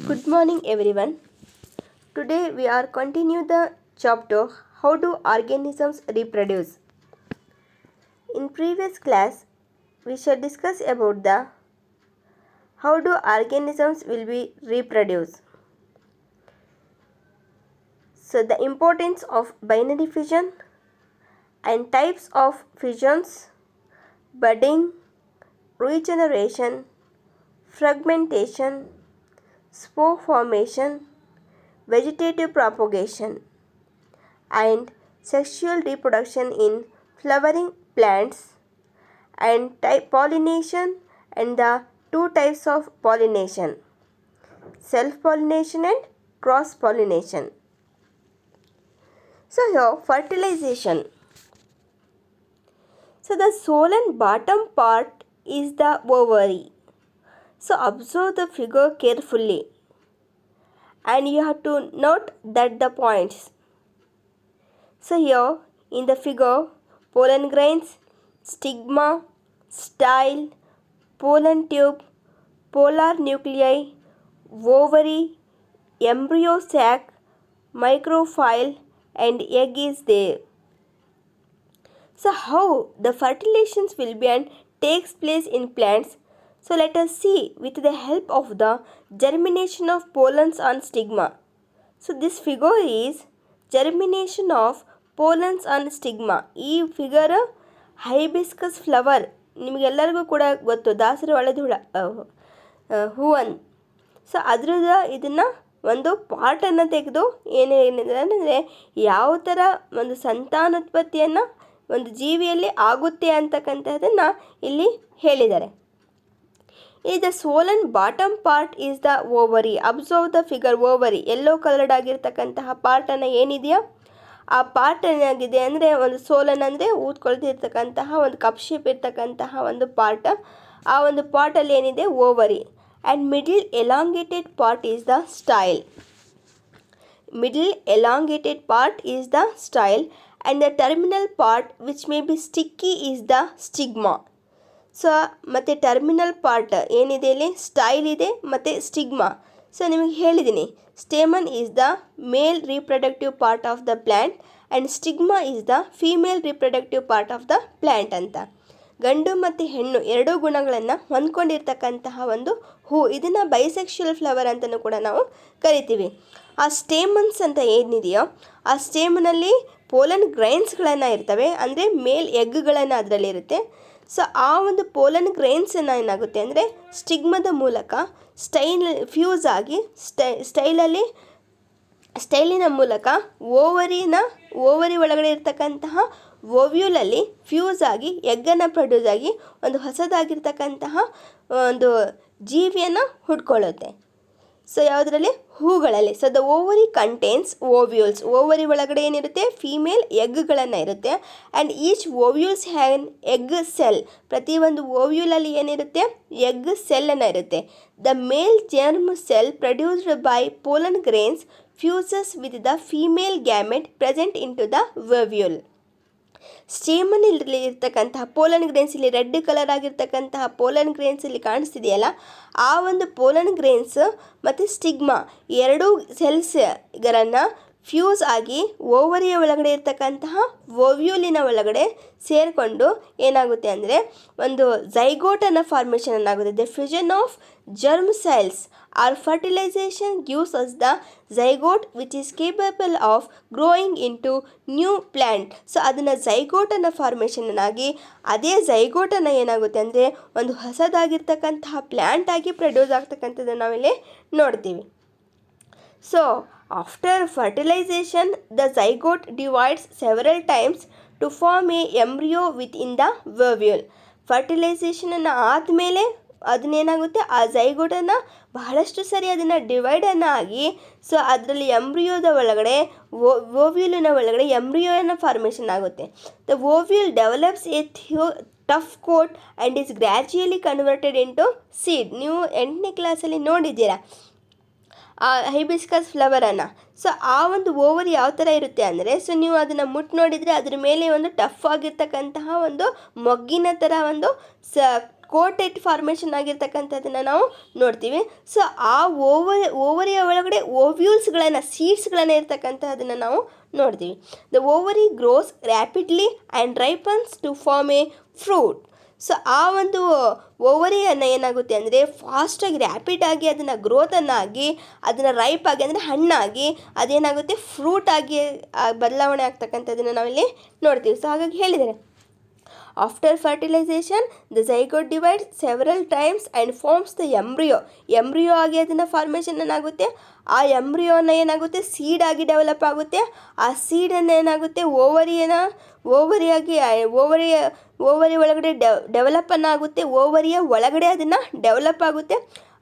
Good morning everyone. Today we are continue the chapter how do organisms reproduce. In previous class we shall discuss about the how do organisms will be reproduce. So the importance of binary fission and types of fissions, budding, regeneration, fragmentation, spore formation, vegetative propagation, and sexual reproduction in flowering plants, and pollination and the two types of pollination, self pollination and cross pollination. So here fertilization. So the sole and bottom part is the ovary. So observe the figure carefully and you have to note that the points. So here in the figure, pollen grains, stigma, style, pollen tube, polar nuclei, ovary, embryo sac, micropyle and egg is there. So how the fertilizations will be and takes place in plants. So let us see with the help of the germination of pollens on stigma. So this figure is germination of pollens on stigma. ಈ figure hibiscus flower ನಿಮಗೆಲ್ಲರಿಗೂ ಕೂಡ ಗೊತ್ತು, ದಾಸರ ಒಳದ ಹೂವನ್. So ಅದ್ರದ್ದು ಇದನ್ನು ಒಂದು ಪಾರ್ಟನ್ನು ತೆಗೆದು ಏನೇನಿದೆ ಅಂದರೆ ಯಾವ ಥರ ಒಂದು ಸಂತಾನೋತ್ಪತ್ತಿಯನ್ನು ಒಂದು ಜೀವಿಯಲ್ಲಿ ಆಗುತ್ತೆ ಅಂತಕ್ಕಂಥದ್ದನ್ನು ಇಲ್ಲಿ ಹೇಳಿದ್ದಾರೆ. ಈ the sole and bottom part is the ovary. Observe the figure ovary yellow coloured ಆಗಿರ್ತಕ್ಕಂತಹ ಪಾರ್ಟನ್ನು ಏನಿದೆಯೋ ಆ ಪಾರ್ಟ್ ಏನಾಗಿದೆ ಅಂದರೆ ಒಂದು ಸೋಲನ್ ಅಂದರೆ ಊದ್ಕೊಳ್ತಿರ್ತಕ್ಕಂತಹ ಒಂದು ಕಪ್ ಶೇಪ್ ಇರ್ತಕ್ಕಂತಹ ಒಂದು ಪಾರ್ಟ್. ಆ ಒಂದು ಪಾರ್ಟಲ್ಲಿ ಏನಿದೆ ovary. And middle elongated part is the style. Middle elongated part is the style and the terminal part which may be sticky is the stigma. So ಮತ್ತು ಟರ್ಮಿನಲ್ ಪಾರ್ಟ್ ಏನಿದೆ ಇಲ್ಲಿ style ಇದೆ ಮತ್ತು ಸ್ಟಿಗ್ಮಾ. ಸೊ ನಿಮಗೆ ಹೇಳಿದ್ದೀನಿ, stamen is the male reproductive part of the plant and stigma is the female reproductive part of the plant ಅಂತ. ಗಂಡು ಮತ್ತು ಹೆಣ್ಣು ಎರಡೂ ಗುಣಗಳನ್ನು ಹೊಂದ್ಕೊಂಡಿರ್ತಕ್ಕಂತಹ ಒಂದು ಹೂ. ಇದನ್ನು ಬೈಸೆಕ್ಷುವಲ್ ಫ್ಲವರ್ ಅಂತಲೂ ಕೂಡ ನಾವು ಕರಿತೀವಿ. ಆ ಸ್ಟೇಮನ್ಸ್ ಅಂತ ಏನಿದೆಯೋ ಆ ಸ್ಟೇಮನಲ್ಲಿ ಪೋಲನ್ ಗ್ರೈನ್ಸ್ಗಳನ್ನು ಇರ್ತವೆ, ಅಂದರೆ ಮೇಲ್ ಎಗ್ಗಳನ್ನು ಅದರಲ್ಲಿರುತ್ತೆ. ಸೊ ಆ ಒಂದು ಪೋಲನ್ ಗ್ರೈನ್ಸನ್ನು ಏನಾಗುತ್ತೆ ಅಂದರೆ ಸ್ಟಿಗ್ಮದ ಮೂಲಕ ಫ್ಯೂಸ್ ಆಗಿ ಸ್ಟೈಲಿನ ಮೂಲಕ ಓವರಿ ಒಳಗಡೆ ಇರ್ತಕ್ಕಂತಹ ಓವ್ಯೂಲಲ್ಲಿ ಫ್ಯೂಸ್ ಆಗಿ ಎಗ್ಗನ್ನು ಪ್ರೊಡ್ಯೂಸ್ ಆಗಿ ಒಂದು ಹೊಸದಾಗಿರ್ತಕ್ಕಂತಹ ಒಂದು ಜೀವಿಯನ್ನು ಹುಡ್ಕೊಳ್ಳುತ್ತೆ. ಸೊ ಯಾವುದರಲ್ಲಿ? ಹೂಗಳಲ್ಲಿ. So the ovary contains ovules. Ovary ಒಳಗಡೆ ಏನಿರುತ್ತೆ? ಫೀಮೇಲ್ ಎಗ್ಗಳನ್ನು ಇರುತ್ತೆ. And each ovules has egg cell. ಪ್ರತಿಯೊಂದು ಓವ್ಯೂಲಲ್ಲಿ ಏನಿರುತ್ತೆ? ಎಗ್ ಸೆಲ್ಲನ್ನು ಇರುತ್ತೆ. The male germ cell produced by pollen grains fuses with the female gamete present in to the ovule. ಸ್ಟೇಮನಲ್ಲಿ ಇರ್ತಕ್ಕಂತಹ ಪೋಲನ್ ಗ್ರೇನ್ಸ್, ಇಲ್ಲಿ ರೆಡ್ ಕಲರ್ ಆಗಿರ್ತಕ್ಕಂತಹ ಪೋಲನ್ ಗ್ರೇನ್ಸ್ ಇಲ್ಲಿ ಕಾಣಿಸ್ತಿದೆಯಲ್ಲ, ಆ ಒಂದು ಪೋಲನ್ ಗ್ರೇನ್ಸ್ ಮತ್ತು ಸ್ಟಿಗ್ಮಾ ಎರಡೂ ಸೆಲ್ಸ್ಗಳನ್ನು ಫ್ಯೂಸ್ ಆಗಿ ಓವರಿಯ ಒಳಗಡೆ ಇರ್ತಕ್ಕಂತಹ ಓವ್ಯೂಲಿನ ಒಳಗಡೆ ಸೇರಿಕೊಂಡು ಏನಾಗುತ್ತೆ ಅಂದರೆ ಒಂದು ಝೈಗೋಟನ್ನು ಫಾರ್ಮೇಷನ್ ಆಗುತ್ತೆ. The fusion of germ cells or fertilisation gives us the zygote which is capable of growing in to new plant. So ಅದನ್ನು ಝೈಗೋಟನ್ನು ಫಾರ್ಮೇಷನ್ ಆಗಿ ಅದೇ ಝೈಗೋಟನ್ನು ಏನಾಗುತ್ತೆ ಅಂದರೆ ಒಂದು ಹೊಸದಾಗಿರ್ತಕ್ಕಂತಹ ಪ್ಲ್ಯಾಂಟ್ ಆಗಿ ಪ್ರೊಡ್ಯೂಸ್ ಆಗ್ತಕ್ಕಂಥದ್ದನ್ನು ನಾವಿಲ್ಲಿ ನೋಡ್ತೀವಿ. So after fertilization the zygote divides several times to form a embryo within the ovule. ಫರ್ಟಿಲೈಸೇಷನನ್ನು ಆದಮೇಲೆ ಅದನ್ನೇನಾಗುತ್ತೆ, ಆ ಝೈಗೋಟನ್ನು ಬಹಳಷ್ಟು ಸರಿ ಅದನ್ನು ಡಿವೈಡನ್ನು ಆಗಿ ಸೊ ಅದರಲ್ಲಿ ಎಂಬ್ರಿಯೋದ ಒಳಗಡೆ ಓವ್ಯೂಲಿನ ಒಳಗಡೆ ಎಂಬ್ರಿಯೋನ ಫಾರ್ಮೇಷನ್ ಆಗುತ್ತೆ. The ovule develops a tough coat and is gradually converted into seed. ನೀವು 8ನೇ ಕ್ಲಾಸಲ್ಲಿ ನೋಡಿದ್ದೀರಾ ಆ ಹೈಬಿಸ್ಕಸ್ ಫ್ಲವರನ್ನು. ಸೊ ಆ ಒಂದು ಓವರ್ ಯಾವ ಥರ ಇರುತ್ತೆ ಅಂದರೆ, ಸೊ ನೀವು ಅದನ್ನು ನೋಡಿದರೆ ಅದ್ರ ಮೇಲೆ ಒಂದು ಟಫ್ ಆಗಿರ್ತಕ್ಕಂತಹ ಒಂದು ಮೊಗ್ಗಿನ ಥರ ಒಂದು ಕೋಟೆಡ್ ಫಾರ್ಮೇಷನ್ ಆಗಿರ್ತಕ್ಕಂಥದ್ದನ್ನು ನಾವು ನೋಡ್ತೀವಿ. ಸೊ ಆ ಓವರಿಯ ಒಳಗಡೆ ಓವ್ಯೂಲ್ಸ್ಗಳನ್ನು ಸೀಡ್ಸ್ಗಳನ್ನು ಇರ್ತಕ್ಕಂಥದ್ದನ್ನು ನಾವು ನೋಡ್ತೀವಿ. The ovary grows rapidly and ripens to form a fruit. So ಆ ಒಂದು ಓವರಿಯನ್ನು ಏನಾಗುತ್ತೆ ಅಂದರೆ ಫಾಸ್ಟಾಗಿ ರ್ಯಾಪಿಡಾಗಿ ಅದನ್ನು ಗ್ರೋತನ್ನಾಗಿ ಅದನ್ನು ರೈಪಾಗಿ ಅಂದರೆ ಹಣ್ಣಾಗಿ ಅದೇನಾಗುತ್ತೆ ಫ್ರೂಟಾಗಿ ಬದಲಾವಣೆ ಆಗ್ತಕ್ಕಂಥದ್ದನ್ನು ನಾವಿಲ್ಲಿ ನೋಡ್ತೀವಿ. ಸೊ ಹಾಗಾಗಿ ಹೇಳಿದ್ದಾರೆ, after fertilisation the zygote divide several times and forms the embryo ಆಗಿ ಅದನ್ನು ಫಾರ್ಮೇಷನ್ ಏನಾಗುತ್ತೆ, ಆ ಎಂಬ್ರಿಯೋನ ಏನಾಗುತ್ತೆ ಸೀಡಾಗಿ ಡೆವಲಪ್ ಆಗುತ್ತೆ. ಆ ಸೀಡನ್ನು ಏನಾಗುತ್ತೆ ಓವರಿ ಒಳಗಡೆ ಡೆವಲಪನ್ನು ಆಗುತ್ತೆ. ಓವರಿಯ ಒಳಗಡೆ ಅದನ್ನು ಡೆವಲಪ್ ಆಗುತ್ತೆ.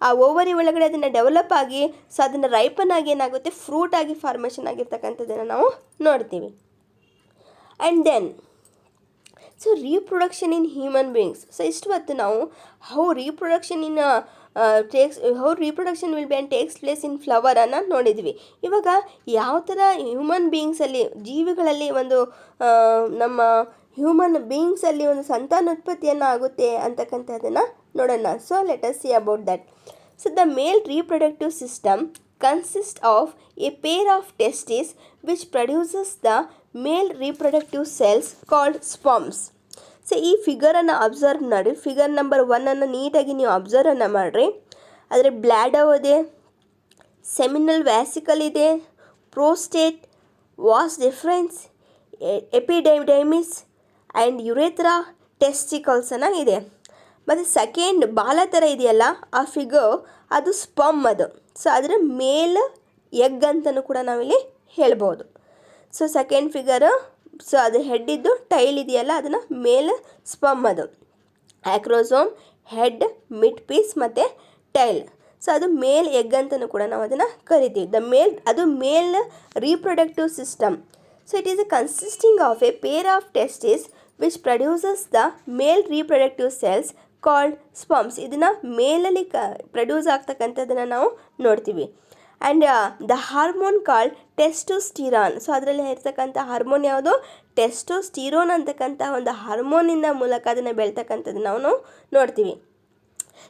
ಆ ಓವರಿ ಒಳಗಡೆ ಅದನ್ನು ಡೆವಲಪ್ ಆಗಿ ಸೊ ಅದನ್ನು ರೈಪನ್ನಾಗಿ ಏನಾಗುತ್ತೆ ಫ್ರೂಟಾಗಿ ಫಾರ್ಮೇಷನ್ ಆಗಿರ್ತಕ್ಕಂಥದ್ದನ್ನು ನಾವು ನೋಡ್ತೀವಿ. And then so reproduction in human beings. So ಇಷ್ಟು ಹೊತ್ತು ನಾವು how reproduction will be and takes place in ಫ್ಲವರನ್ನು ನೋಡಿದ್ವಿ. ಇವಾಗ ಯಾವ ಥರ ಹ್ಯೂಮನ್ ಬೀಯಿಂಗ್ಸಲ್ಲಿ ಜೀವಿಗಳಲ್ಲಿ ಒಂದು ನಮ್ಮ ಹ್ಯೂಮನ್ ಬೀಯಿಂಗ್ಸಲ್ಲಿ ಒಂದು ಸಂತಾನೋತ್ಪತ್ತಿಯನ್ನು ಆಗುತ್ತೆ ಅಂತಕ್ಕಂಥದ್ದನ್ನು ನೋಡೋಣ. So let us see about that. So the male reproductive system consists of a pair of testes which produces the male reproductive cells called sperms. So ಈ ಫಿಗರನ್ನು ಅಬ್ಸರ್ವ್ ಮಾಡಿ, ಫಿಗರ್ ನಂಬರ್ 1 ನೀಟಾಗಿ ನೀವು ಅಬ್ಸರ್ವನ್ನು ಮಾಡಿರಿ. ಆದರೆ ಬ್ಲ್ಯಾಡರ್ ಇದೆ, ಸೆಮಿನಲ್ ವ್ಯಾಸಿಕಲ್ ಇದೆ, prostate, was difference, ಎಪಿಡೈಮಿಸ್ and ಯುರೇಥ್ರಾ, ಟೆಸ್ಟಿಕಲ್ಸನ್ನು ಇದೆ. ಮತ್ತು ಸೆಕೆಂಡ್ ಬಾಲ ಥರ ಇದೆಯಲ್ಲ ಆ ಫಿಗರ್ ಅದು ಸ್ಪಮ್ ಅದು. ಸೊ ಅದರ ಮೇಲ್ ಎಗ್ ಅಂತಲೂ ಕೂಡ ನಾವಿಲ್ಲಿ ಹೇಳ್ಬೋದು. ಸೊ ಸೆಕೆಂಡ್ ಫಿಗರು ಸೊ ಅದು ಹೆಡ್ಡಿದ್ದು ಟೈಲ್ ಇದೆಯಲ್ಲ ಅದನ್ನು ಮೇಲ್ ಸ್ಪಮ್ ಅದು. ಆ್ಯಕ್ರೋಸೋಮ್, ಹೆಡ್, ಮಿಡ್ ಪೀಸ್ ಮತ್ತು ಟೈಲ್. ಸೊ ಅದು ಮೇಲ್ ಎಗ್ ಅಂತಲೂ ಕೂಡ ನಾವು ಅದನ್ನು ಕರಿತೀವಿ. ಅದು male reproductive system. So it is consisting of a pair of testis which produces the male reproductive cells called sperms. ಇದನ್ನು ಮೇಲಲ್ಲಿ ಪ್ರೊಡ್ಯೂಸ್ ಆಗ್ತಕ್ಕಂಥದ್ದನ್ನು ನಾವು ನೋಡ್ತೀವಿ. And the hormone called testosterone. So ಅದರಲ್ಲಿ ಇರ್ತಕ್ಕಂಥ ಹಾರ್ಮೋನ್ ಯಾವುದು, ಟೆಸ್ಟೋಸ್ಟಿರೋನ್ ಅಂತಕ್ಕಂಥ ಒಂದು ಹಾರ್ಮೋನಿಂದ ಮೂಲಕ ಅದನ್ನು ಬೆಳ್ತಕ್ಕಂಥದ್ದನ್ನು ನಾವು ನೋಡ್ತೀವಿ.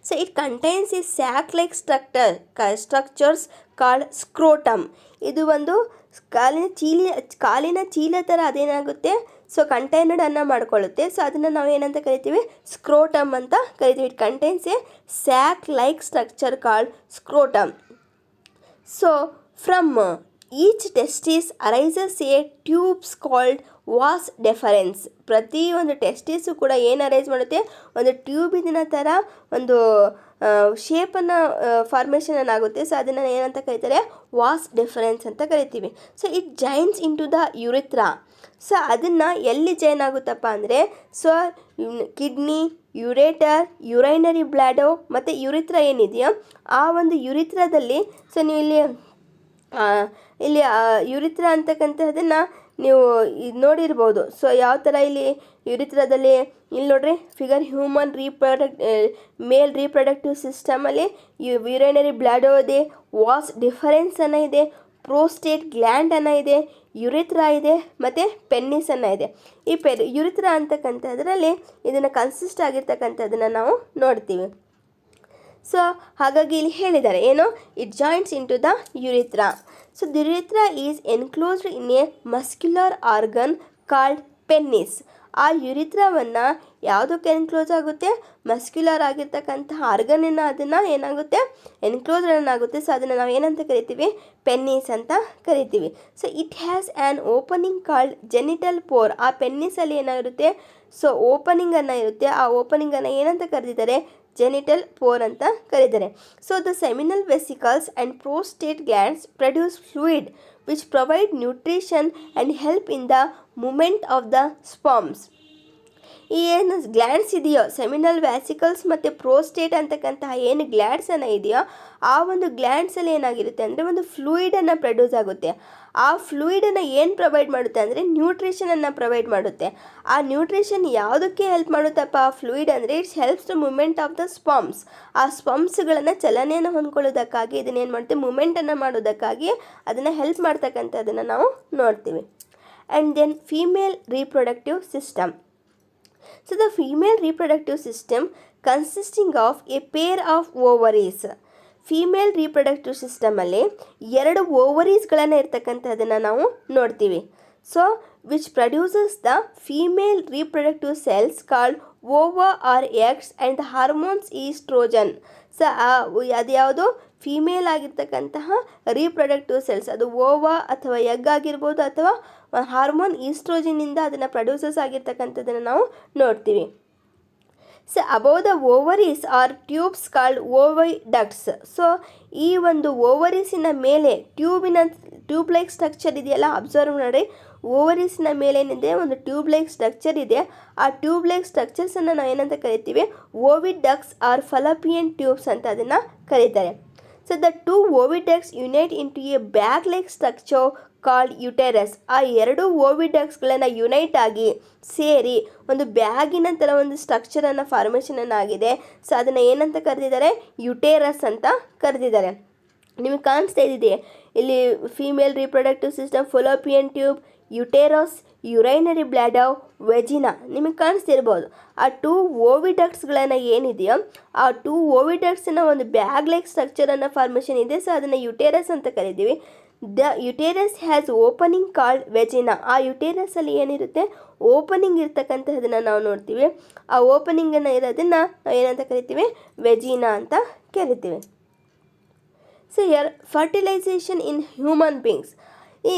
ಸೊ ಇಟ್ ಕಂಟೈನ್ಸ್ ಈ ಸ್ಯಾಕ್ ಲೈಕ್ ಸ್ಟ್ರಕ್ಚರ್ಸ್ ಕಾಲ್ಡ್ ಸ್ಕ್ರೋಟಮ್. ಇದು ಒಂದು ಕಾಲಿನ ಚೀಲ ಥರ ಅದೇನಾಗುತ್ತೆ ಸೊ ಕಂಟೈನರ್ಡನ್ನು ಮಾಡ್ಕೊಳ್ಳುತ್ತೆ. ಸೊ ಅದನ್ನು ನಾವು ಏನಂತ ಕರಿತೀವಿ, ಸ್ಕ್ರೋಟಮ್ ಅಂತ ಕರಿತೀವಿ. It contains a sac like structure called scrotum. So from each testis arises a tubes called vas deferens. ಪ್ರತಿ ಒಂದು ಟೆಸ್ಟಿಸು ಕೂಡ ಏನು ಅರೈಸ್ ಮಾಡುತ್ತೆ, ಒಂದು ಟ್ಯೂಬಿನ ಥರ ಒಂದು ಶೇಪನ್ನು ಫಾರ್ಮೇಷನ್ ಆಗುತ್ತೆ. ಸೊ ಅದನ್ನು ಏನಂತ ಕರೀತಾರೆ, ವಾಸ್ ಡೆಫರೆನ್ಸ್ ಅಂತ ಕರಿತೀವಿ. So it joins in to the urethra. So ಅದನ್ನು ಎಲ್ಲಿ ಜೈನ್ ಆಗುತ್ತಪ್ಪ ಅಂದರೆ so kidney, ureter, urinary bladder ಮತ್ತು ಯುರಿಥ್ರಾ ಏನಿದೆಯೋ ಆ ಒಂದು ಯುರಿಥ್ರಾದಲ್ಲಿ ಸೊ ನೀವು ಇಲ್ಲಿ ಯುರಿಥ್ರಾ ಅಂತಕ್ಕಂಥದ್ದನ್ನು ನೀವು ನೋಡಿರ್ಬೋದು. ಸೊ ಯಾವ ಥರ ಇಲ್ಲಿ ಯುರಿಥ್ರಾದಲ್ಲಿ ಇಲ್ಲಿ ನೋಡ್ರಿ ಫಿಗರ್ ಹ್ಯೂಮನ್ ಮೇಲ್ ರೀಪ್ರೊಡಕ್ಟಿವ್ ಸಿಸ್ಟಮಲ್ಲಿ ಯುರೈನರಿ ಬ್ಲ್ಯಾಡೋ ಇದೆ, ವಾಸ್ ಡಿಫರೆನ್ಸ್ ಅನ್ನೋ ಇದೆ, ಪ್ರೋಸ್ಟೇಟ್ ಗ್ಲ್ಯಾಂಡ್ ಅನ್ನೋ ಇದೆ, ಯುರಿಥ್ರಾ ಇದೆ ಮತ್ತು ಪೆನ್ನಿಸ್ ಅನ್ನೋ ಇದೆ. ಈ ಯುರಿಥ್ರಾ ಅಂತಕ್ಕಂಥದ್ರಲ್ಲಿ ಇದನ್ನು ಕನ್ಸಿಸ್ಟ್ ಆಗಿರ್ತಕ್ಕಂಥದ್ದನ್ನು ನಾವು ನೋಡ್ತೀವಿ. ಸೊ ಹಾಗಾಗಿ ಇಲ್ಲಿ ಹೇಳಿದ್ದಾರೆ ಏನು, it joints in to the urethra. So the urethra is enclosed in a muscular organ called penis. ಆ ಯುರಿಥ್ರಾವನ್ನು ಯಾವುದಕ್ಕೆ ಎನ್ಕ್ಲೋಸ್ ಆಗುತ್ತೆ, ಮಸ್ಕ್ಯುಲರ್ ಆಗಿರ್ತಕ್ಕಂಥ ಆರ್ಗನಿನ ಅದನ್ನು ಏನಾಗುತ್ತೆ ಎನ್ಕ್ಲೋಸ್ಡ್ ಆಗುತ್ತೆ. ಸೊ ಅದನ್ನು ನಾವು ಏನಂತ ಕರಿತೀವಿ, ಪೆನ್ನಿಸ್ ಅಂತ ಕರಿತೀವಿ. So it has an opening called genital pore. ಆ ಪೆನ್ನಿಸಲ್ಲಿ ಏನಾಗಿರುತ್ತೆ, ಸೊ ಓಪನಿಂಗನ್ನು ಇರುತ್ತೆ. ಆ ಓಪನಿಂಗನ್ನು ಏನಂತ ಕರೆದಿದ್ದಾರೆ, ಜೆನಿಟಲ್ ಪೋರ್ ಅಂತ ಕರೀತಾರೆ. So the seminal vesicles and prostate glands produce fluid which provide nutrition and help in the movement of the sperms. ಈ ಏನು ಗ್ಲ್ಯಾಂಡ್ಸ್ ಇದೆಯೋ ಸೆಮಿನಲ್ ವ್ಯಾಸಿಕಲ್ಸ್ ಮತ್ತು ಪ್ರೋಸ್ಟೇಟ್ ಅಂತಕ್ಕಂತಹ ಏನು ಗ್ಲ್ಯಾಂಡ್ಸನ್ನು ಇದೆಯೋ ಆ ಒಂದು ಗ್ಲ್ಯಾಂಡ್ಸಲ್ಲಿ ಏನಾಗಿರುತ್ತೆ ಅಂದರೆ ಒಂದು ಫ್ಲೂಯಿಡನ್ನು ಪ್ರೊಡ್ಯೂಸ್ ಆಗುತ್ತೆ. ಆ ಫ್ಲೂಯಿಡನ್ನು ಏನು ಪ್ರೊವೈಡ್ ಮಾಡುತ್ತೆ ಅಂದರೆ ನ್ಯೂಟ್ರಿಷನನ್ನು ಪ್ರೊವೈಡ್ ಮಾಡುತ್ತೆ. ಆ ನ್ಯೂಟ್ರಿಷನ್ ಯಾವುದಕ್ಕೆ ಹೆಲ್ಪ್ ಮಾಡುತ್ತಪ್ಪ ಆ ಫ್ಲೂಯಿಡ್ ಅಂದರೆ it's helps the movement of the sperms. ಆ ಸ್ಪರ್ಮ್ಸ್ಗಳನ್ನು ಚಲನೆಯನ್ನು ಹೊಂದ್ಕೊಳ್ಳೋದಕ್ಕಾಗಿ ಇದನ್ನೇನು ಮಾಡುತ್ತೆ, ಮೂಮೆಂಟನ್ನು ಮಾಡೋದಕ್ಕಾಗಿ ಅದನ್ನು ಹೆಲ್ಪ್ ಮಾಡ್ತಕ್ಕಂಥದ್ದನ್ನು ನಾವು ನೋಡ್ತೀವಿ. And then female reproductive system. So the female reproductive system consisting of a pair of ovaries. Female reproductive ಸಿಸ್ಟಮಲ್ಲಿ 2 ಓವರೀಸ್ಗಳನ್ನು ಇರ್ತಕ್ಕಂಥದ್ದನ್ನು ನಾವು ನೋಡ್ತೀವಿ. So which produces the female reproductive cells called ova or eggs and the hormones oestrogen. So ಅದು ಯಾವುದು female ಆಗಿರ್ತಕ್ಕಂತಹ reproductive cells, ಅದು ಓವಾ ಅಥವಾ egg ಆಗಿರ್ಬೋದು ಅಥವಾ ಹಾರ್ಮೋನ್ ಈಸ್ಟ್ರೋಜನಿಂದ ಅದನ್ನು ಪ್ರೊಡ್ಯೂಸಸ್ ಆಗಿರ್ತಕ್ಕಂಥದ್ದನ್ನು ನಾವು ನೋಡ್ತೀವಿ. So above the ovaries are tubes called oviducts. So ಈ ಒಂದು ಓವರೀಸಿನ ಮೇಲೆ ಟ್ಯೂಬ್ ಲೈಕ್ ಸ್ಟ್ರಕ್ಚರ್ ಇದೆಯಲ್ಲ, ಅಬ್ಸರ್ವ್ ಮಾಡಿ. ಓವರೀಸಿನ ಮೇಲೆ ಏನಿದೆ ಒಂದು ಟ್ಯೂಬ್ ಲೈಕ್ ಸ್ಟ್ರಕ್ಚರ್ ಇದೆ. ಆ ಟ್ಯೂಬ್ ಲೈಕ್ ಸ್ಟ್ರಕ್ಚರ್ಸನ್ನು ನಾವು ಏನಂತ ಕರಿತೀವಿ, ಓವಿಡಕ್ಟ್ಸ್ ಆರ್ ಫಲಪಿಯನ್ ಟ್ಯೂಬ್ಸ್ ಅಂತ ಅದನ್ನು ಕರೀತಾರೆ. So the 2 oviducts unite into a bag like structure called uterus. ಆ 2 ಓವಿಡಕ್ಟ್ಸ್ಗಳನ್ನು ಯುನೈಟ್ ಆಗಿ ಸೇರಿ ಒಂದು ಬ್ಯಾಗಿನ ಥರ ಒಂದು ಸ್ಟ್ರಕ್ಚರನ್ನು ಫಾರ್ಮೇಷನನ್ನು ಆಗಿದೆ. ಸೊ ಅದನ್ನು ಏನಂತ ಕರೆದಿದ್ದಾರೆ, ಯುಟೇರಸ್ ಅಂತ ಕರೆದಿದ್ದಾರೆ. ನಿಮಗೆ ಕಾಣಿಸ್ತಾ ಇದ್ದಿದೆ ಇಲ್ಲಿ female reproductive system, fallopian tube, uterus, urinary bladder, vagina ನಿಮಗೆ ಕಾಣಿಸ್ತಿರ್ಬೋದು. ಆ 2 ಓವಿಡಕ್ಟ್ಸ್ಗಳನ್ನು ಏನಿದೆಯೋ ಆ 2 ಓವಿಡಕ್ಟ್ಸಿನ ಒಂದು ಬ್ಯಾಗ್ ಲೈಕ್ ಸ್ಟ್ರಕ್ಚರನ್ನು ಫಾರ್ಮೇಷನ್ ಇದೆ. ಸೊ ಅದನ್ನು ಯುಟೇರಸ್ ಅಂತ ಕರಿತೀವಿ. The uterus has opening called vagina. ಆ ಯುಟೇರಸಲ್ಲಿ ಏನಿರುತ್ತೆ, ಓಪನಿಂಗ್ ಇರ್ತಕ್ಕಂಥದ್ದನ್ನು ನಾವು ನೋಡ್ತೀವಿ. ಆ ಓಪನಿಂಗನ್ನು ಇರೋದನ್ನು ನಾವು ಏನಂತ ಕರಿತೀವಿ, ವೆಜಿನಾ ಅಂತ ಕರಿತೀವಿ. So your fertilisation in human beings. ಈ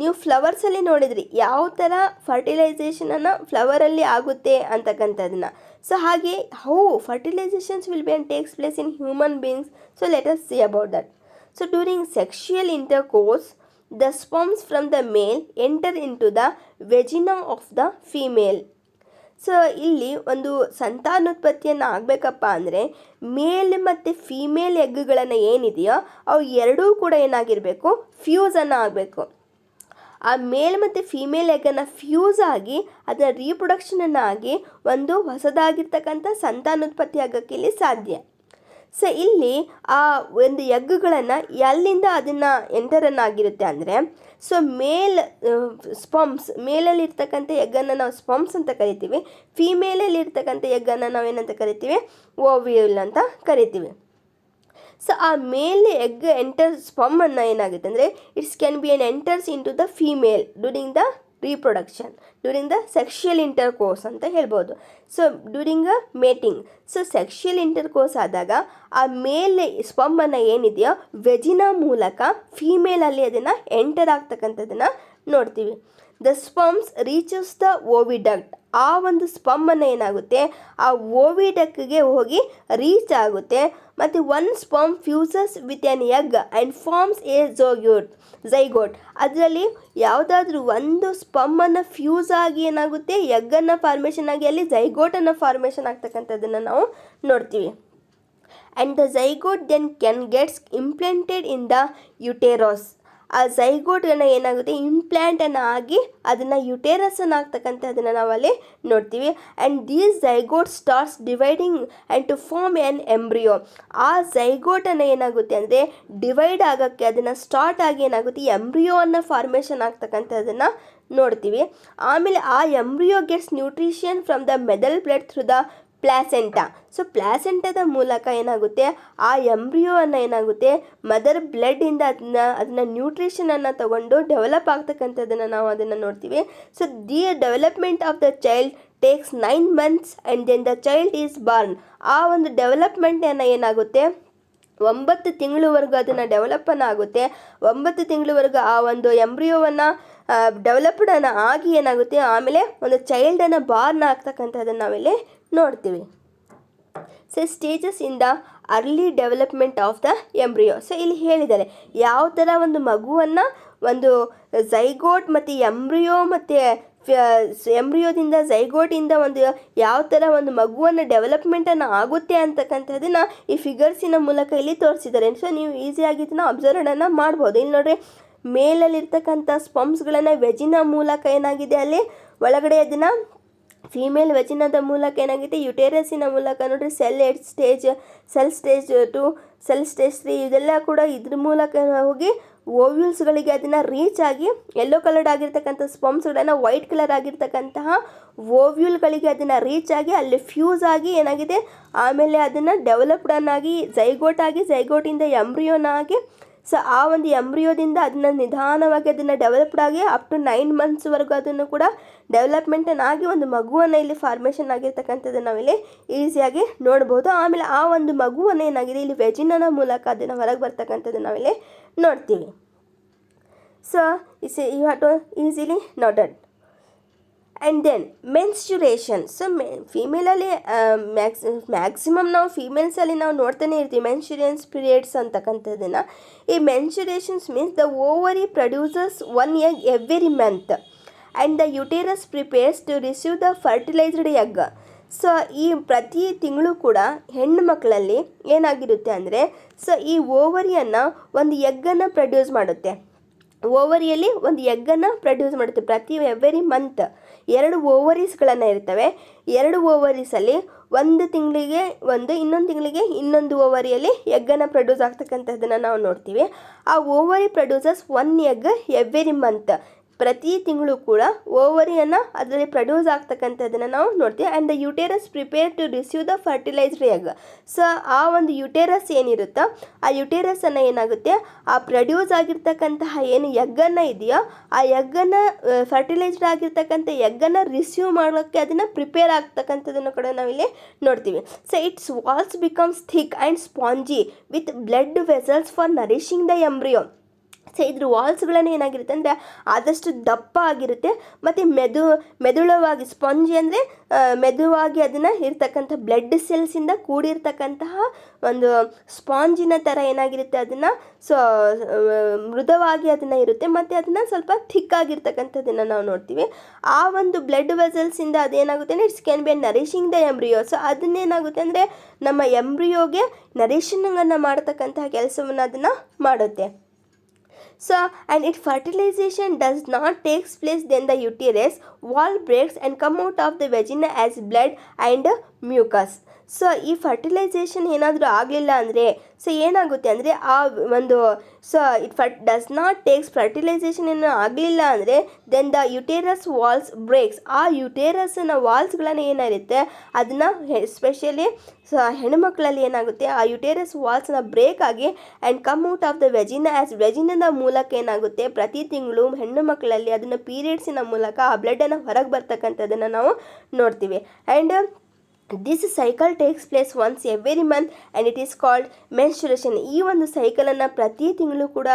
ನೀವು ಫ್ಲವರ್ಸಲ್ಲಿ ನೋಡಿದ್ರಿ ಯಾವ ಥರ ಫರ್ಟಿಲೈಸೇಷನನ್ನು ಫ್ಲವರಲ್ಲಿ ಆಗುತ್ತೆ ಅಂತಕ್ಕಂಥದ್ದನ್ನು. ಸೊ ಹಾಗೆ how fertilisations will be and takes place in human beings. So let us see about that. So during sexual intercourse, the sperms from the male enter into the vagina of the female. So ಇಲ್ಲಿ ಒಂದು ಸಂತಾನೋತ್ಪತ್ತಿಯನ್ನು ಆಗಬೇಕಪ್ಪ ಅಂದರೆ ಮೇಲ್ ಮತ್ತು female ಎಗ್ಗಳನ್ನು ಏನಿದೆಯೋ ಅವು ಎರಡೂ ಕೂಡ ಏನಾಗಿರಬೇಕು, ಫ್ಯೂಸನ್ನು ಆಗಬೇಕು. ಆ ಮೇಲ್ ಮತ್ತು ಫೀಮೇಲ್ ಎಗ್ಗನ್ನು ಫ್ಯೂಸ್ ಆಗಿ ಅದರ ರೀಪ್ರೊಡಕ್ಷನನ್ನು ಆಗಿ ಒಂದು ಹೊಸದಾಗಿರ್ತಕ್ಕಂಥ ಸಂತಾನೋತ್ಪತ್ತಿ ಆಗೋಕ್ಕೆ ಇಲ್ಲಿ ಸಾಧ್ಯ. ಸೊ ಇಲ್ಲಿ ಆ ಒಂದು ಎಗ್ಗುಗಳನ್ನು ಎಲ್ಲಿಂದ ಅದನ್ನು ಎಂಟರನ್ನಾಗಿರುತ್ತೆ ಅಂದರೆ, ಸೊ ಸ್ಪಮ್ಸ್ ಮೇಲಲ್ಲಿ ಇರ್ತಕ್ಕಂಥ ಎಗ್ಗನ್ನು ನಾವು ಸ್ಪಮ್ಸ್ ಅಂತ ಕರಿತೀವಿ. ಫೀಮೇಲಲ್ಲಿ ಇರ್ತಕ್ಕಂಥ ಎಗ್ಗನ್ನು ನಾವೇನಂತ ಕರಿತೀವಿ, ಓವ್ಯೂಲ್ ಅಂತ ಕರಿತೀವಿ. ಸೊ ಆ ಮೇಲ್ ಎಗ್ ಸ್ಪಮ್ಮನ್ನು ಏನಾಗುತ್ತೆ ಅಂದರೆ it's can be enters in to the female during the reproduction, during the sexual intercourse ಅಂತ ಹೇಳ್ಬೋದು. So during a mating. So sexual intercourse ಆದಾಗ ಆ ಮೇಲೆ ಸ್ಪಮ್ಮನ್ನು ಏನಿದೆಯೋ ವೆಜಿನಾ ಮೂಲಕ ಫೀಮೇಲಲ್ಲಿ ಅದನ್ನು ಎಂಟರ್ ಆಗ್ತಕ್ಕಂಥದ್ದನ್ನು ನೋಡ್ತೀವಿ. The sperms reaches the oviduct. ಆ ಒಂದು ಸ್ಪಮ್ಮನ್ನು ಏನಾಗುತ್ತೆ ಆ ಓವಿಡಕ್ಗೆ ಹೋಗಿ ರೀಚ್ ಆಗುತ್ತೆ. ಮತ್ತು 1 sperm fuses with an egg and forms a zygote. ಅದರಲ್ಲಿ ಯಾವುದಾದ್ರೂ ಒಂದು ಸ್ಪಮ್ಮನ್ನು ಫ್ಯೂಸ್ ಆಗಿ ಏನಾಗುತ್ತೆ, ಎಗ್ಗನ್ನು ಫಾರ್ಮೇಷನ್ ಆಗಿ ಅಲ್ಲಿ ಝೈಗೋಟನ್ನು ಫಾರ್ಮೇಷನ್ ಆಗ್ತಕ್ಕಂಥದ್ದನ್ನು ನಾವು ನೋಡ್ತೀವಿ. And the zygote then can gets implanted in the uterus. ಆ ಝೈಗೋಟನ್ನು ಏನಾಗುತ್ತೆ ಇಂಪ್ಲ್ಯಾಂಟನ್ನು ಆಗಿ ಅದನ್ನು ಯುಟೇರಸನ್ನು ಆಗ್ತಕ್ಕಂಥದ್ದನ್ನು ನಾವಲ್ಲಿ ನೋಡ್ತೀವಿ. And these zygote starts dividing and to form an embryo. ಆ ಝೈಗೋಟನ್ನು ಏನಾಗುತ್ತೆ ಅಂದರೆ ಡಿವೈಡ್ ಆಗೋಕ್ಕೆ ಅದನ್ನು ಸ್ಟಾರ್ಟ್ ಆಗಿ ಏನಾಗುತ್ತೆ ಎಂಬ್ರಿಯೋವನ್ನು ಫಾರ್ಮೇಷನ್ ಆಗ್ತಕ್ಕಂಥದ್ದನ್ನು ನೋಡ್ತೀವಿ. ಆಮೇಲೆ ಆ embryo gets nutrition from the medal blood through the placenta. So ಪ್ಲಾಸೆಂಟಾದ ಮೂಲಕ ಏನಾಗುತ್ತೆ ಆ ಎಂಬ್ರಿಯೋವನ್ನು ಏನಾಗುತ್ತೆ ಮದರ್ ಬ್ಲಡ್ಡಿಂದ ಅದನ್ನ ನ್ಯೂಟ್ರಿಷನನ್ನು ತಗೊಂಡು ಡೆವಲಪ್ ಆಗ್ತಕ್ಕಂಥದ್ದನ್ನು ನಾವು ಅದನ್ನು ನೋಡ್ತೀವಿ. So the development of the child takes 9 months and then the child is born. ಆ ಒಂದು ಡೆವಲಪ್ಮೆಂಟನ್ನು ಏನಾಗುತ್ತೆ 9 ತಿಂಗಳವರೆಗೂ ಅದನ್ನು ಡೆವಲಪನ್ನು ಆಗುತ್ತೆ. 9 ತಿಂಗಳವರೆಗೂ ಆ ಒಂದು ಎಂಬ್ರಿಯೋವನ್ನು ಡೆವಲಪ್ಡನ್ನು ಆಗಿ ಏನಾಗುತ್ತೆ ಆಮೇಲೆ ಒಂದು ಚೈಲ್ಡನ್ನು ಬಾರ್ನ್ ಆಗ್ತಕ್ಕಂಥದ್ದನ್ನು ನಾವಿಲ್ಲಿ ನೋಡ್ತೀವಿ. So stages in the early development of the embryo. So ಇಲ್ಲಿ ಹೇಳಿದ್ದಾರೆ ಯಾವ ಥರ ಒಂದು ಮಗುವನ್ನು ಒಂದು ಝೈಗೋಟ್ ಮತ್ತು ಎಂಬ್ರಿಯೋ ಮತ್ತು ಎಂಬ್ರಿಯೋದಿಂದ ಝೈಗೋಟಿಂದ ಒಂದು ಯಾವ ಥರ ಒಂದು ಮಗುವನ್ನು ಡೆವಲಪ್ಮೆಂಟನ್ನು ಆಗುತ್ತೆ ಅಂತಕ್ಕಂಥದ್ದನ್ನು ಈ ಫಿಗರ್ಸಿನ ಮೂಲಕ ಇಲ್ಲಿ ತೋರಿಸಿದ್ದಾರೆ. ಸೊ ನೀವು ಈಸಿಯಾಗಿ ಇದನ್ನು ಅಬ್ಸರ್ವನ್ನು ಮಾಡ್ಬೋದು. ಇಲ್ಲಿ ನೋಡಿರಿ ಮೇಲಲ್ಲಿರ್ತಕ್ಕಂಥ ಸ್ಪಮ್ಸ್ಗಳನ್ನು ವೆಜಿನ ಮೂಲಕ ಏನಾಗಿದೆ ಅಲ್ಲಿ ಒಳಗಡೆ ಅದನ್ನು ಫೀಮೇಲ್ ವೆಜಿನದ ಮೂಲಕ ಏನಾಗಿದೆ ಯುಟೇರಸಿನ ಮೂಲಕ ನೋಡಿರಿ cell stage two cell stage 3 ಇದೆಲ್ಲ ಕೂಡ ಇದ್ರ ಮೂಲಕ ಹೋಗಿ ಓವ್ಯೂಲ್ಸ್ಗಳಿಗೆ ಅದನ್ನು ರೀಚ್ ಆಗಿ ಯೆಲ್ಲೋ ಕಲರ್ಡ್ ಆಗಿರ್ತಕ್ಕಂಥ ಸ್ಪರ್ಮ್ಸ್ಗಳನ್ನು ವೈಟ್ ಕಲರ್ ಆಗಿರ್ತಕ್ಕಂತಹ ಓವ್ಯೂಲ್ಗಳಿಗೆ ಅದನ್ನು ರೀಚ್ ಆಗಿ ಅಲ್ಲಿ ಫ್ಯೂಸ್ ಆಗಿ ಏನಾಗಿದೆ, ಆಮೇಲೆ ಅದನ್ನು ಡೆವಲಪ್ಡನ್ನಾಗಿ ಝೈಗೋಟಿಂದ ಎಂಬ್ರಿಯೋನಾಗಿ, ಸೊ ಆ ಒಂದು ಎಂಬ್ರಿಯೋದಿಂದ ಅದನ್ನು ನಿಧಾನವಾಗಿ ಅದನ್ನು ಡೆವಲಪ್ಡ್ ಆಗಿ ಅಪ್ ಟು 9 ಮಂತ್ಸ್ವರೆಗೂ ಅದನ್ನು ಕೂಡ ಡೆವಲಪ್ಮೆಂಟನ್ನು ಆಗಿ ಒಂದು ಮಗುವನ್ನು ಇಲ್ಲಿ ಫಾರ್ಮೇಷನ್ ಆಗಿರ್ತಕ್ಕಂಥದ್ದು ನಾವಿಲ್ಲಿ ಈಸಿಯಾಗಿ ನೋಡ್ಬೋದು. ಆಮೇಲೆ ಆ ಒಂದು ಮಗುವನ್ನು ಏನಾಗಿದೆ ಇಲ್ಲಿ ವೆಜಿನನ ಮೂಲಕ ಅದನ್ನು ಹೊರಗೆ ಬರ್ತಕ್ಕಂಥದ್ದು ನಾವಿಲ್ಲಿ ನೋಡ್ತೀವಿ. So you have to easily noted. And then menstruation. So ಫೀಮೇಲಲ್ಲಿ ಮ್ಯಾಕ್ಸಿಮಮ್ ನಾವು ಫೀಮೇಲ್ಸಲ್ಲಿ ನಾವು ನೋಡ್ತಾನೆ ಇರ್ತೀವಿ ಮೆನ್ಸ್ಚುರೇಷನ್ಸ್ ಪೀರಿಯಡ್ಸ್ ಅಂತಕ್ಕಂಥದ್ದನ್ನು. ಈ menstruations means the ovary produces 1 egg every month and the uterus prepares to receive the fertilised egg. So ಈ ಪ್ರತಿ ತಿಂಗಳು ಕೂಡ ಹೆಣ್ಣು ಮಕ್ಕಳಲ್ಲಿ ಏನಾಗಿರುತ್ತೆ ಅಂದರೆ, ಸೊ ಈ ಓವರಿಯನ್ನು ಒಂದು ಎಗ್ಗನ್ನು ಪ್ರೊಡ್ಯೂಸ್ ಮಾಡುತ್ತೆ. ಓವರಿಯಲ್ಲಿ ಒಂದು ಎಗ್ಗನ್ನು ಪ್ರೊಡ್ಯೂಸ್ ಮಾಡುತ್ತೆ ಪ್ರತಿ ಎವ್ರಿ ಮಂತ್. 2 ಓವರೀಸ್ಗಳನ್ನು ಇರ್ತವೆ. 2 ಓವರೀಸಲ್ಲಿ ಒಂದು ತಿಂಗಳಿಗೆ ಇನ್ನೊಂದು ತಿಂಗಳಿಗೆ ಇನ್ನೊಂದು ಓವರಿಯಲ್ಲಿ ಎಗ್ಗನ್ನು ಪ್ರೊಡ್ಯೂಸ್ ಆಗ್ತಕ್ಕಂಥದ್ದನ್ನು ನಾವು ನೋಡ್ತೀವಿ. ಆ ovary produces 1 egg every month. ಪ್ರತಿ ತಿಂಗಳು ಕೂಡ ಓವರಿಯನ್ನು ಅದರಲ್ಲಿ ಪ್ರೊಡ್ಯೂಸ್ ಆಗ್ತಕ್ಕಂಥದ್ದನ್ನು ನಾವು ನೋಡ್ತೀವಿ. And the uterus prepare to receive the fertilised egg. So ಆ ಒಂದು ಯುಟೇರಸ್ ಏನಿರುತ್ತೋ ಆ ಯುಟೇರಸನ್ನು ಏನಾಗುತ್ತೆ, ಆ ಪ್ರೊಡ್ಯೂಸ್ ಆಗಿರ್ತಕ್ಕಂತಹ ಏನು ಎಗ್ಗನ್ನು ಇದೆಯೋ ಆ ಎಗ್ಗನ್ನು ಫರ್ಟಿಲೈಸ್ಡ್ ಆಗಿರ್ತಕ್ಕಂಥ ಎಗ್ಗನ್ನು ರಿಸೀವ್ ಮಾಡೋಕ್ಕೆ ಅದನ್ನು ಪ್ರಿಪೇರ್ ಆಗ್ತಕ್ಕಂಥದ್ದನ್ನು ಕೂಡ ನಾವಿಲ್ಲಿ ನೋಡ್ತೀವಿ. So its walls becomes thick and spongy with blood vessels for nourishing the embryo. So ಇದ್ರ ವಾಲ್ಸ್ಗಳನ್ನು ಏನಾಗಿರುತ್ತೆ ಅಂದರೆ ಆದಷ್ಟು ದಪ್ಪ ಆಗಿರುತ್ತೆ ಮತ್ತು ಮೆದುಳವಾಗಿ, ಸ್ಪಾಂಜಿ ಅಂದರೆ ಮೆದುವಾಗಿ ಅದನ್ನು ಇರ್ತಕ್ಕಂಥ ಬ್ಲಡ್ ಸೆಲ್ಸಿಂದ ಕೂಡಿರ್ತಕ್ಕಂತಹ ಒಂದು ಸ್ಪಾಂಜಿನ ಥರ ಏನಾಗಿರುತ್ತೆ ಅದನ್ನು, ಸೊ ಮೃದುವಾಗಿ ಅದನ್ನು ಇರುತ್ತೆ ಮತ್ತು ಅದನ್ನು ಸ್ವಲ್ಪ ಥಿಕ್ಕಾಗಿರ್ತಕ್ಕಂಥದ್ದನ್ನು ನಾವು ನೋಡ್ತೀವಿ. ಆ ಒಂದು ಬ್ಲಡ್ ವೆಸಲ್ಸಿಂದ ಅದೇನಾಗುತ್ತೆ ಅಂದರೆ it's can be nourishing the embryo. So ಅದನ್ನೇನಾಗುತ್ತೆ ಅಂದರೆ ನಮ್ಮ ಎಂಬ್ರಿಯೋಗೆ ನರಿಷಿಂಗನ್ನು ಮಾಡ್ತಕ್ಕಂತಹ ಕೆಲಸವನ್ನು ಅದನ್ನು ಮಾಡುತ್ತೆ. So and its fertilization does not takes place, then the uterus wall breaks and come out of the vagina as blood and mucus. So ಈ fertilisation ಏನಾದರೂ ಆಗಲಿಲ್ಲ ಅಂದರೆ ಸೊ ಏನಾಗುತ್ತೆ ಅಂದರೆ ಆ ಒಂದು ಡಸ್ ನಾಟ್ ಟೇಕ್ಸ್ ಫರ್ಟಿಲೈಸೇಷನ್ ಏನೂ ಆಗಲಿಲ್ಲ ಅಂದರೆ then the uterus walls breaks. ಆ ಯುಟೇರಸ್ನ ವಾಲ್ಸ್ಗಳನ್ನು ಏನಿರುತ್ತೆ ಅದನ್ನು ಎಸ್ಪೆಷಲಿ ಹೆಣ್ಣುಮಕ್ಕಳಲ್ಲಿ ಏನಾಗುತ್ತೆ ಆ ಯುಟೇರಸ್ ವಾಲ್ಸ್ನ ಬ್ರೇಕ್ ಆಗಿ and come out of the vagina as ವೆಜಿನದ ಮೂಲಕ ಏನಾಗುತ್ತೆ ಪ್ರತಿ ತಿಂಗಳು ಹೆಣ್ಣು ಮಕ್ಕಳಲ್ಲಿ ಅದನ್ನು ಪೀರಿಯಡ್ಸಿನ ಮೂಲಕ ಆ ಬ್ಲಡ್ಡನ್ನು ಹೊರಗೆ ಬರ್ತಕ್ಕಂಥದ್ದನ್ನು ನಾವು ನೋಡ್ತೀವಿ. And this cycle takes place once every month and it is called menstruation. ಈ ಒಂದು ಸೈಕಲನ್ನು ಪ್ರತಿ ತಿಂಗಳು ಕೂಡ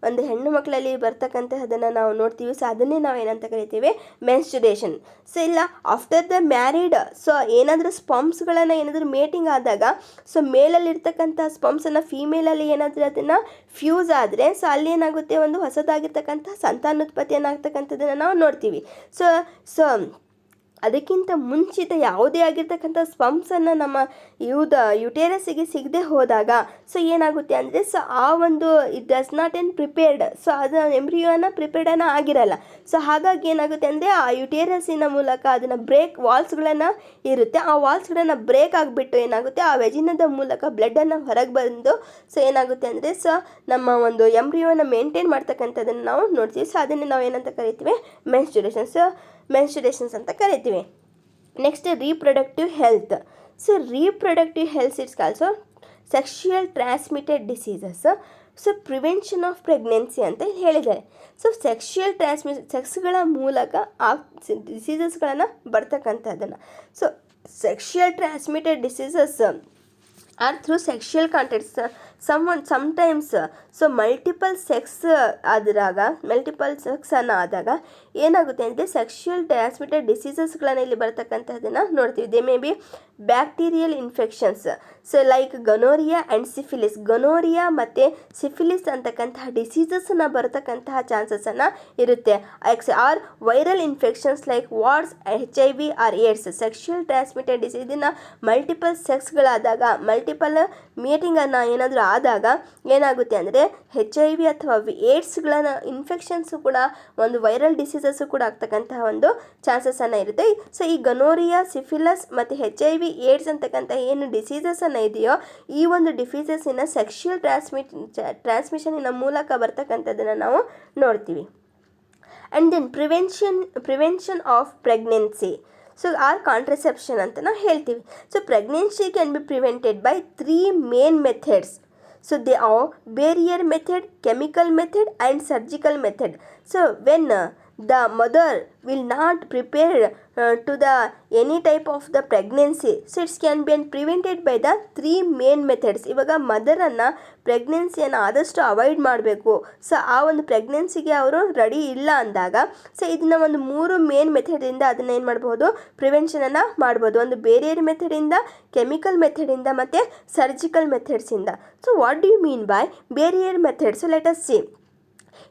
ಒಂದು ಹೆಣ್ಣು ಮಕ್ಕಳಲ್ಲಿ ಬರ್ತಕ್ಕಂತಹದನ್ನು ನಾವು ನೋಡ್ತೀವಿ. ಸೊ ಅದನ್ನೇ ನಾವು ಏನಂತ ಕರಿತೀವಿ, ಮೆನ್ಸ್ಚುರೇಷನ್. ಸೊ ಇಲ್ಲ ಆಫ್ಟರ್ ದ ಮ್ಯಾರಿಡ್, ಸೊ ಏನಾದರೂ ಸ್ಪಂಪ್ಸ್ಗಳನ್ನು ಏನಾದರೂ ಮೇಟಿಂಗ್ ಆದಾಗ ಸೊ ಮೇಲಲ್ಲಿರ್ತಕ್ಕಂಥ ಸ್ಪಂಪ್ಸನ್ನು ಫೀಮೇಲಲ್ಲಿ ಏನಾದರೂ ಅದನ್ನು ಫ್ಯೂಸ್ ಆದರೆ ಸೊ ಅಲ್ಲಿ ಏನಾಗುತ್ತೆ ಒಂದು ಹೊಸದಾಗಿರ್ತಕ್ಕಂಥ ಸಂತಾನೋತ್ಪತ್ತಿಯನ್ನಾಗ್ತಕ್ಕಂಥದ್ದನ್ನು ನಾವು ನೋಡ್ತೀವಿ. ಸೊ ಅದಕ್ಕಿಂತ ಮುಂಚಿತ ಯಾವುದೇ ಆಗಿರ್ತಕ್ಕಂಥ ಸ್ಪಂಪ್ಸನ್ನು ನಮ್ಮ ಯುಟೇರಸ್ಸಿಗೆ ಸಿಗದೆ ಹೋದಾಗ ಸೊ ಏನಾಗುತ್ತೆ ಅಂದರೆ ಸೊ ಆ ಒಂದು it does not prepared, so ಅದು ಎಂಬ್ರಿಯೋನ ಪ್ರಿಪೇರ್ಡನ್ನು ಆಗಿರಲ್ಲ. ಸೊ ಹಾಗಾಗಿ ಏನಾಗುತ್ತೆ ಅಂದರೆ ಆ ಯುಟೇರಸ್ಸಿನ ಮೂಲಕ ಅದನ್ನು ಬ್ರೇಕ್ ವಾಲ್ಸ್ಗಳನ್ನು ಇರುತ್ತೆ, ಆ ವಾಲ್ಸ್ಗಳನ್ನು ಬ್ರೇಕ್ ಆಗಿಬಿಟ್ಟು ಏನಾಗುತ್ತೆ ಆ ವೆಜಿನದ ಮೂಲಕ ಬ್ಲಡ್ಡನ್ನು ಹೊರಗೆ ಬಂದು ಸೊ ಏನಾಗುತ್ತೆ ಅಂದರೆ ಸೊ ನಮ್ಮ ಒಂದು ಎಂಬ್ರಿಯೋನ ಮೇಂಟೈನ್ ಮಾಡ್ತಕ್ಕಂಥದ್ದನ್ನು ನಾವು ನೋಡ್ತೀವಿ. ಸೊ ಅದನ್ನೇ ನಾವು ಏನಂತ ಕರಿತೀವಿ, ಮೆನ್ಸ್ಚುರೇಷನ್ಸ್ ಅಂತ ಕರಿತೀವಿ. Next reproductive health. So reproductive health it's also sexual transmitted diseases. So prevention of pregnancy ಅಂತ ಹೇಳಿದ್ದಾರೆ. ಸೊ ಸೆಕ್ಸ್ಗಳ ಮೂಲಕ ಆ ಡಿಸೀಸಸ್ಗಳನ್ನು ಬರ್ತಕ್ಕಂಥದ್ದನ್ನು. So sexual transmitted diseases are through sexual contacts sometimes. So multiple sex ಆದಾಗ ಏನಾಗುತ್ತೆ ಅಂದರೆ ಸೆಕ್ಷುಯಲ್ ಟ್ರಾನ್ಸ್ಮಿಟೆಡ್ ಡಿಸೀಸಸ್ಗಳನ್ನು ಇಲ್ಲಿ ಬರ್ತಕ್ಕಂಥದ್ದನ್ನು ನೋಡ್ತೀವಿ. They may be bacterial infections, so like gonorrhoea and syphilis. Gonorrhoea ಮತ್ತು ಸಿಫಿಲಿಸ್ ಅಂತಕ್ಕಂತಹ ಡಿಸೀಸಸ್ನ ಬರ್ತಕ್ಕಂತಹ ಚಾನ್ಸಸ್ಸನ್ನು ಇರುತ್ತೆ. Or viral infections like wards, HIV or AIDS. Sexual transmitted disease ಇದನ್ನು ಮಲ್ಟಿಪಲ್ ಸೆಕ್ಸ್ಗಳಾದಾಗ ಮಲ್ಟಿಪಲ್ ಮೀಟಿಂಗನ್ನು ಏನಾದರೂ ಆದಾಗ ಏನಾಗುತ್ತೆ ಅಂದರೆ HIV ಅಥವಾ ಏಡ್ಸ್ಗಳನ್ನ ಇನ್ಫೆಕ್ಷನ್ಸು ಕೂಡ ಒಂದು ವೈರಲ್ ಡಿಸೀಸಸ್ಸು ಕೂಡ ಆಗ್ತಕ್ಕಂತಹ ಒಂದು ಚಾನ್ಸಸ್ಸನ್ನು ಇರುತ್ತೆ. ಸೊ ಈ ಗನೋರಿಯಾ, ಸಿಫಿಲಸ್ ಮತ್ತು HIV ಏಡ್ಸ್ ಅಂತಕ್ಕಂಥ ಏನು ಡಿಸೀಸಸ್ಸನ್ನು ಇದೆಯೋ ಈ ಒಂದು ಡಿಸೀಸಸ್ಸಿನ ಸೆಕ್ಷುಯಲ್ ಟ್ರಾನ್ಸ್ಮಿಷನಿನ ಮೂಲಕ ಬರ್ತಕ್ಕಂಥದ್ದನ್ನು ನಾವು ನೋಡ್ತೀವಿ. And then prevention of pregnancy, so or contraception ಅಂತ ನಾವು ಹೇಳ್ತೀವಿ. So pregnancy can be prevented by 3 main methods. So they are barrier method, chemical method and surgical method. So when the mother will not prepare to the any type of the pregnancy, so it can be prevented by the 3 main methods. ಇವಾಗ ಮದರನ್ನು ಪ್ರೆಗ್ನೆನ್ಸಿಯನ್ನು ಆದಷ್ಟು avoid ಮಾಡಬೇಕು. So ಆ ಒಂದು ಪ್ರೆಗ್ನೆನ್ಸಿಗೆ ಅವರು ready ಇಲ್ಲ ಅಂದಾಗ so ಇದನ್ನು ಒಂದು 3 ಮೇನ್ ಮೆಥಡಿಂದ ಅದನ್ನು ಏನು ಮಾಡ್ಬೋದು, ಪ್ರಿವೆನ್ಷನನ್ನು ಮಾಡ್ಬೋದು. ಒಂದು ಬೇರಿಯರ್ ಮೆಥಡಿಂದ, ಕೆಮಿಕಲ್ ಮೆಥಡಿಂದ ಮತ್ತು ಸರ್ಜಿಕಲ್ ಮೆಥಡ್ಸಿಂದ. So what do you mean by barrier method? So let us see.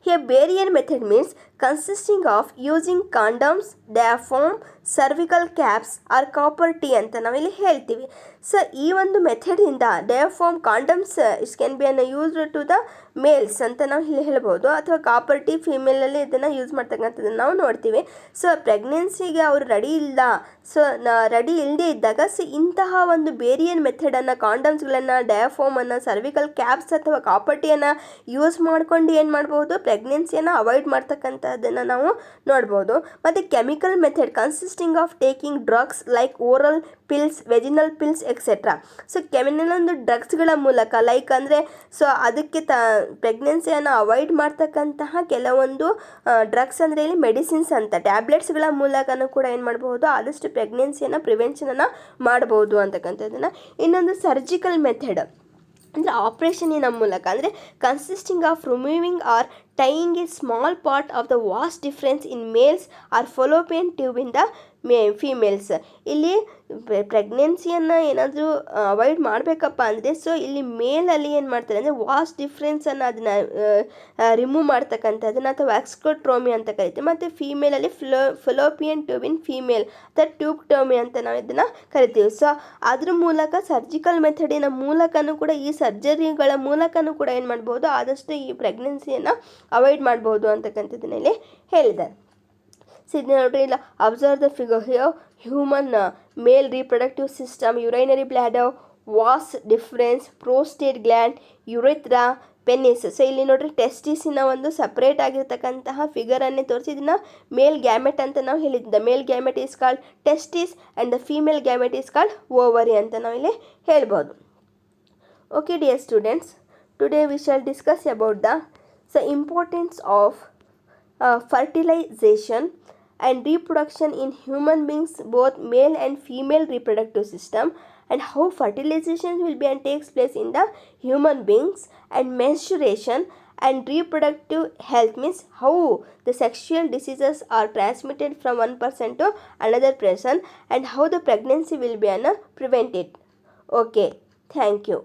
Here barrier method means consisting of using condoms, diaphragm, cervical caps or copper T ಅಂತ ನಾವಿಲ್ಲಿ ಹೇಳ್ತೀವಿ. ಸೊ ಈ ಒಂದು ಮೆಥಡಿಂದ diaphragm, condoms it's can be used to the males ಅಂತ ನಾವು ಇಲ್ಲಿ ಹೇಳ್ಬೋದು, ಅಥವಾ ಕಾಪರ್ ಟಿ ಫೀಮೇಲಲ್ಲಿ ಇದನ್ನು ಯೂಸ್ ಮಾಡ್ತಕ್ಕಂಥದ್ದನ್ನು ನಾವು ನೋಡ್ತೀವಿ. ಸೊ ಪ್ರೆಗ್ನೆನ್ಸಿಗೆ ಅವರು ರೆಡಿ ಇಲ್ಲ, ಸೊ ರೆಡಿ ಇಲ್ಲದೆ ಇದ್ದಾಗ ಸೊ ಇಂತಹ ಒಂದು ಬೇರಿಯರ್ ಮೆಥಡನ್ನು, ಕಾಂಡಮ್ಸ್ಗಳನ್ನು, ಡಯಾಫಾರ್ಮನ್ನು, ಸರ್ವಿಕಲ್ ಕ್ಯಾಪ್ಸ್ ಅಥವಾ ಕಾಪರ್ ಟಿಯನ್ನು ಯೂಸ್ ಮಾಡ್ಕೊಂಡು ಏನು ಮಾಡ್ಬೋದು, ಪ್ರೆಗ್ನೆನ್ಸಿಯನ್ನು ಅವಾಯ್ಡ್ ಮಾಡ್ತಕ್ಕಂಥದ್ದನ್ನು ನಾವು ನೋಡ್ಬೋದು. ಮತ್ತು chemical method consisting of taking drugs like oral pills, vaginal pills etcetera. So ಕೆಲವೊಂದು ಡ್ರಗ್ಸ್ಗಳ ಮೂಲಕ ಲೈಕ್ ಅಂದರೆ ಸೊ ಅದಕ್ಕೆ ಪ್ರೆಗ್ನೆನ್ಸಿಯನ್ನು ಅವಾಯ್ಡ್ ಮಾಡ್ತಕ್ಕಂತಹ ಕೆಲವೊಂದು ಡ್ರಗ್ಸ್ ಅಂದರೆ ಇಲ್ಲಿ ಮೆಡಿಸಿನ್ಸ್ ಅಂತ, ಟ್ಯಾಬ್ಲೆಟ್ಸ್ಗಳ ಮೂಲಕನೂ ಕೂಡ ಏನು ಮಾಡ್ಬೋದು, ಆದಷ್ಟು ಪ್ರೆಗ್ನೆನ್ಸಿಯನ್ನು ಪ್ರಿವೆನ್ಷನನ್ನು ಮಾಡ್ಬೋದು ಅಂತಕ್ಕಂಥದ್ದನ್ನು. ಇನ್ನೊಂದು ಸರ್ಜಿಕಲ್ ಮೆಥಡ್ ಅಂದರೆ ಆಪ್ರೇಷನಿನ ಮೂಲಕ, ಅಂದರೆ consisting of removing or tying a small part of the vas deferens in males or fallopian tube in the females. ಇಲ್ಲಿ ಪ್ರೆಗ್ನೆನ್ಸಿಯನ್ನು ಏನಾದರೂ ಅವಾಯ್ಡ್ ಮಾಡಬೇಕಪ್ಪ ಅಂದರೆ ಸೊ ಇಲ್ಲಿ ಮೇಲಲ್ಲಿ ಏನು ಮಾಡ್ತಾರೆ ಅಂದರೆ ವಾಸ್ಟ್ ಡಿಫ್ರೆನ್ಸನ್ನು ಅದನ್ನು ರಿಮೂವ್ ಮಾಡ್ತಕ್ಕಂಥದ್ದನ್ನು ಅಥವಾ ವ್ಯಾಕ್ಸ್ಕೋಟ್ರೋಮಿ ಅಂತ ಕರಿತೀವಿ. ಮತ್ತು ಫೀಮೇಲಲ್ಲಿ ಫಾಲೋಪಿಯನ್ ಟ್ಯೂಬ್ ಇನ್ ಫೀಮೇಲ್ ಅಥವಾ ಟ್ಯೂಬ್ಟೋಮಿ ಅಂತ ನಾವು ಇದನ್ನು ಕರಿತೀವಿ. ಸೊ ಅದ್ರ ಮೂಲಕ ಸರ್ಜಿಕಲ್ ಮೆಥಡಿನ ಮೂಲಕನೂ ಕೂಡ, ಈ ಸರ್ಜರಿಗಳ ಮೂಲಕನೂ ಕೂಡ ಏನು ಮಾಡ್ಬೋದು, ಆದಷ್ಟು ಈ ಪ್ರೆಗ್ನೆನ್ಸಿಯನ್ನು ಅವಾಯ್ಡ್ ಮಾಡ್ಬೋದು ಅಂತಕ್ಕಂಥದ್ದನ್ನ ಇಲ್ಲಿ ಹೇಳಿದ್ದಾರೆ. ಸೊ ಇದನ್ನ ನೋಡ್ರಿ, ಇಲ್ಲ observe the figure here. Human male reproductive system, urinary bladder, vas deferens, prostate gland, urethra, penis. So ಇಲ್ಲಿ ನೋಡ್ರಿ ಟೆಸ್ಟಿಸಿನ ಒಂದು ಸಪ್ರೇಟ್ ಆಗಿರ್ತಕ್ಕಂತಹ ಫಿಗರನ್ನೇ ತೋರಿಸಿ ಇದನ್ನು ಮೇಲ್ ಗ್ಯಾಮೆಟ್ ಅಂತ ನಾವು ಹೇಳಿದ್ದ. Male gamete is called testis and the female gamete is called ovary ಅಂತ ನಾವು ಇಲ್ಲಿ ಹೇಳ್ಬೋದು. Okay dear students, today we shall discuss about the importance of fertilization and reproduction in human beings, both male and female reproductive system, and how fertilization will be and takes place in the human beings, and menstruation and reproductive health means how the sexual diseases are transmitted from one person to another person, and how the pregnancy will be prevented. Okay, thank you.